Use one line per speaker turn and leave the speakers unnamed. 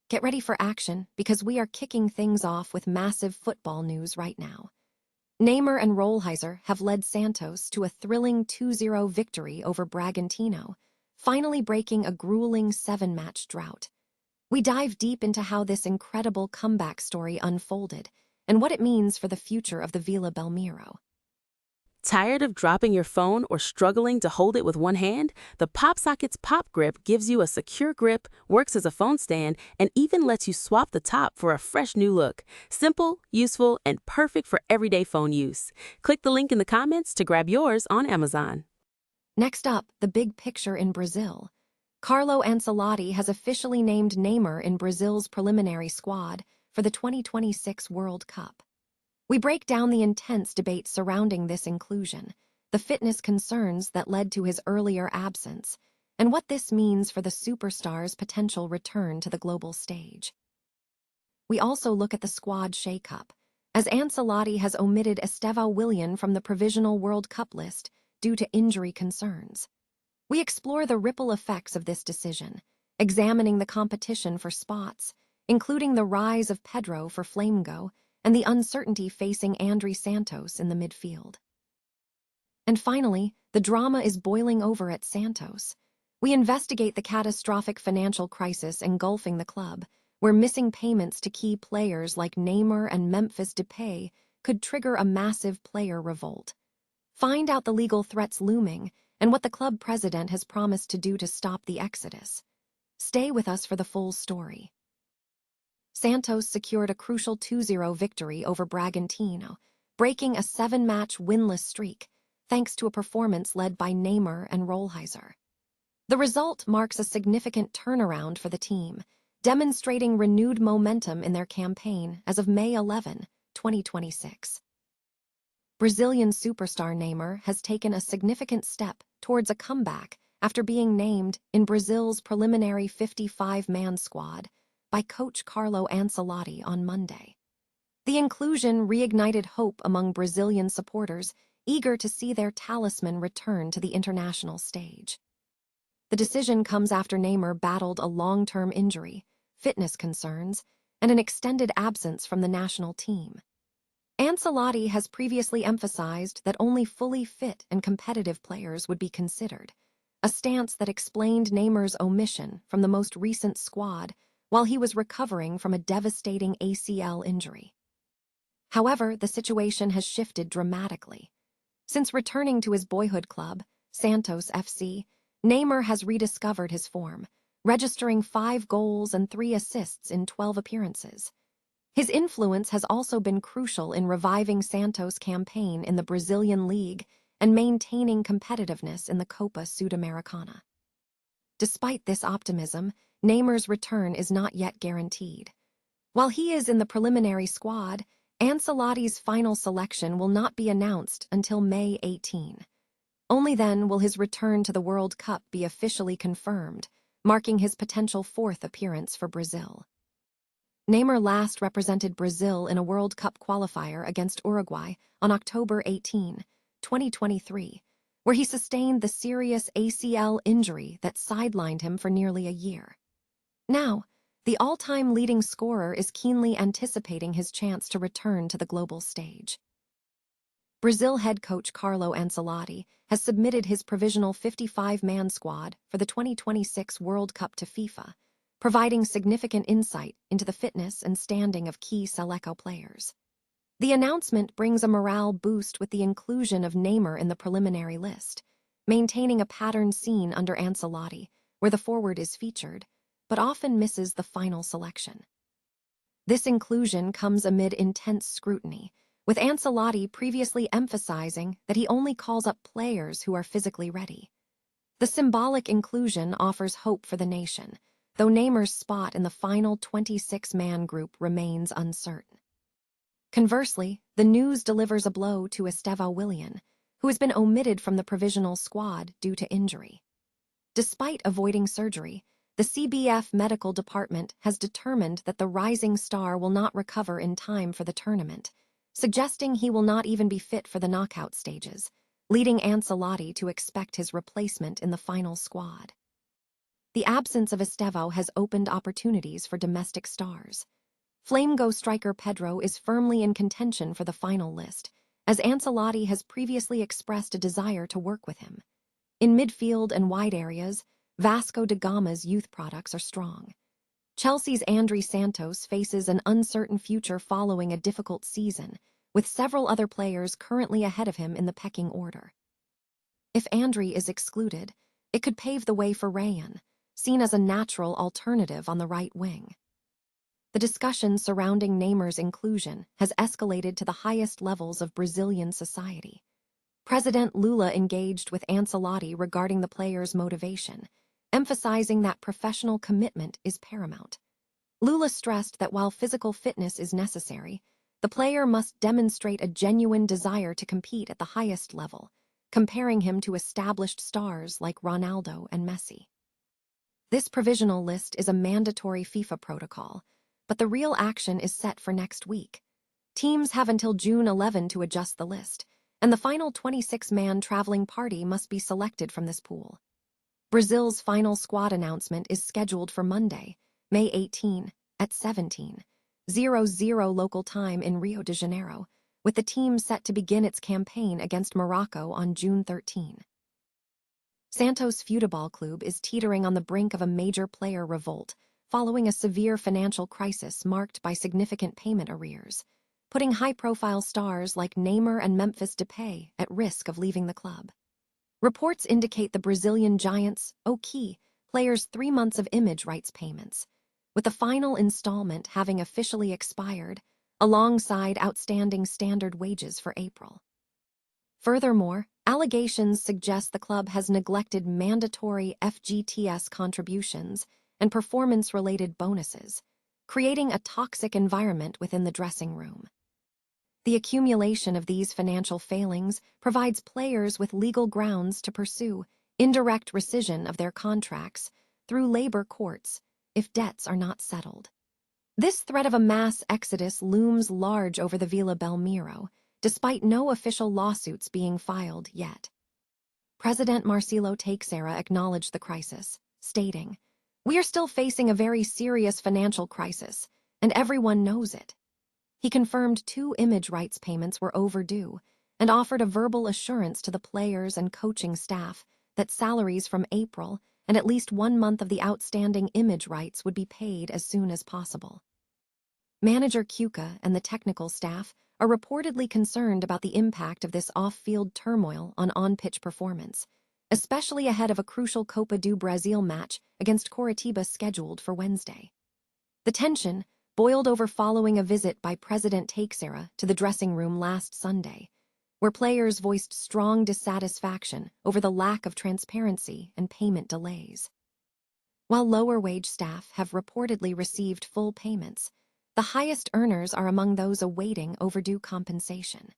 Get ready for action because we are kicking things off with massive football news right now. Neymar and Rolheiser have led Santos to a thrilling 2-0 victory over Bragantino, finally breaking a grueling 7-match drought. We dive deep into how this incredible comeback story unfolded and what it means for the future of the Vila Belmiro.
Tired of dropping your phone or struggling to hold it with one hand? The PopSocket's Pop Grip gives you a secure grip, works as a phone stand, and even lets you swap the top for a fresh new look. Simple, useful, and perfect for everyday phone use. Click the link in the comments to grab yours on Amazon.
Next up, the big picture in Brazil. Carlo Ancelotti has officially named Neymar in Brazil's preliminary squad for the 2026 World Cup. We break down the intense debate surrounding this inclusion, the fitness concerns that led to his earlier absence, and what this means for the superstar's potential return to the global stage. We also look at the squad shakeup, as Ancelotti has omitted Estevao from the provisional World Cup list due to injury concerns. We explore the ripple effects of this decision, examining the competition for spots, including the rise of Pedro for Flamengo and the uncertainty facing André Santos in the midfield. And finally, the drama is boiling over at Santos. We investigate the catastrophic financial crisis engulfing the club, where missing payments to key players like Neymar and Memphis Depay could trigger a massive player revolt. Find out the legal threats looming and what the club president has promised to do to stop the exodus. Stay with us for the full story. Santos secured a crucial 2-0 victory over Bragantino, breaking a 7-match winless streak, thanks to a performance led by Neymar and Rolheiser. The result marks a significant turnaround for the team, demonstrating renewed momentum in their campaign as of May 11, 2026. Brazilian superstar Neymar has taken a significant step towards a comeback after being named in Brazil's preliminary 55-man squad by coach Carlo Ancelotti on Monday. The inclusion reignited hope among Brazilian supporters eager to see their talisman return to the international stage. The decision comes after Neymar battled a long-term injury, fitness concerns, and an extended absence from the national team. Ancelotti has previously emphasized that only fully fit and competitive players would be considered, a stance that explained Neymar's omission from the most recent squad while he was recovering from a devastating ACL injury. However, the situation has shifted dramatically. Since returning to his boyhood club, Santos FC, Neymar has rediscovered his form, registering 5 goals and 3 assists in 12 appearances. His influence has also been crucial in reviving Santos' campaign in the Brazilian League and maintaining competitiveness in the Copa Sudamericana. Despite this optimism, Neymar's return is not yet guaranteed. While he is in the preliminary squad, Ancelotti's final selection will not be announced until May 18. Only then will his return to the World Cup be officially confirmed, marking his potential 4th appearance for Brazil. Neymar last represented Brazil in a World Cup qualifier against Uruguay on October 18, 2023, where he sustained the serious ACL injury that sidelined him for nearly a year. Now, the all-time leading scorer is keenly anticipating his chance to return to the global stage. Brazil head coach Carlo Ancelotti has submitted his provisional 55-man squad for the 2026 World Cup to FIFA, providing significant insight into the fitness and standing of key Seleção players. The announcement brings a morale boost with the inclusion of Neymar in the preliminary list, maintaining a pattern seen under Ancelotti, where the forward is featured, but often misses the final selection. This inclusion comes amid intense scrutiny, with Ancelotti previously emphasizing that he only calls up players who are physically ready. The symbolic inclusion offers hope for the nation, though Neymar's spot in the final 26-man group remains uncertain. Conversely, the news delivers a blow to Estevao, who has been omitted from the provisional squad due to injury. Despite avoiding surgery, the CBF medical department has determined that the rising star will not recover in time for the tournament, suggesting he will not even be fit for the knockout stages, leading Ancelotti to expect his replacement in the final squad. the absence of Estevao has opened opportunities for domestic stars. Flamengo striker Pedro is firmly in contention for the final list, as Ancelotti has previously expressed a desire to work with him. In midfield and wide areas, Vasco da Gama's youth products are strong. Chelsea's André Santos faces an uncertain future following a difficult season, with several other players currently ahead of him in the pecking order. If André is excluded, it could pave the way for Rayan, seen as a natural alternative on the right wing. The discussion surrounding Neymar's inclusion has escalated to the highest levels of Brazilian society. President Lula engaged with Ancelotti regarding the player's motivation, emphasizing that professional commitment is paramount. Lula stressed that while physical fitness is necessary, the player must demonstrate a genuine desire to compete at the highest level, comparing him to established stars like Ronaldo and Messi. This provisional list is a mandatory FIFA protocol, but the real action is set for next week. Teams have until June 11 to adjust the list, and the final 26-man traveling party must be selected from this pool. Brazil's final squad announcement is scheduled for Monday, May 18, at 17:00 local time in Rio de Janeiro, with the team set to begin its campaign against Morocco on June 13. Santos Futebol Clube is teetering on the brink of a major player revolt, following a severe financial crisis marked by significant payment arrears, putting high-profile stars like Neymar and Memphis Depay at risk of leaving the club. Reports indicate the Brazilian giants owe key players 3 months of image rights payments, with the final installment having officially expired, alongside outstanding standard wages for April. Furthermore, allegations suggest the club has neglected mandatory FGTS contributions and performance-related bonuses, creating a toxic environment within the dressing room. The accumulation of these financial failings provides players with legal grounds to pursue indirect rescission of their contracts through labor courts if debts are not settled. This threat of a mass exodus looms large over the Vila Belmiro, despite no official lawsuits being filed yet. President Marcelo Teixeira acknowledged the crisis, stating, "We are still facing a very serious financial crisis, and everyone knows it." He confirmed 2 image rights payments were overdue and offered a verbal assurance to the players and coaching staff that salaries from April and at least 1 month of the outstanding image rights would be paid as soon as possible. Manager Cuca and the technical staff are reportedly concerned about the impact of this off-field turmoil on on-pitch performance, especially ahead of a crucial Copa do Brasil match against Coritiba scheduled for Wednesday. The tension boiled over following a visit by President Teixeira to the dressing room last Sunday, where players voiced strong dissatisfaction over the lack of transparency and payment delays. While lower-wage staff have reportedly received full payments, the highest earners are among those awaiting overdue compensation.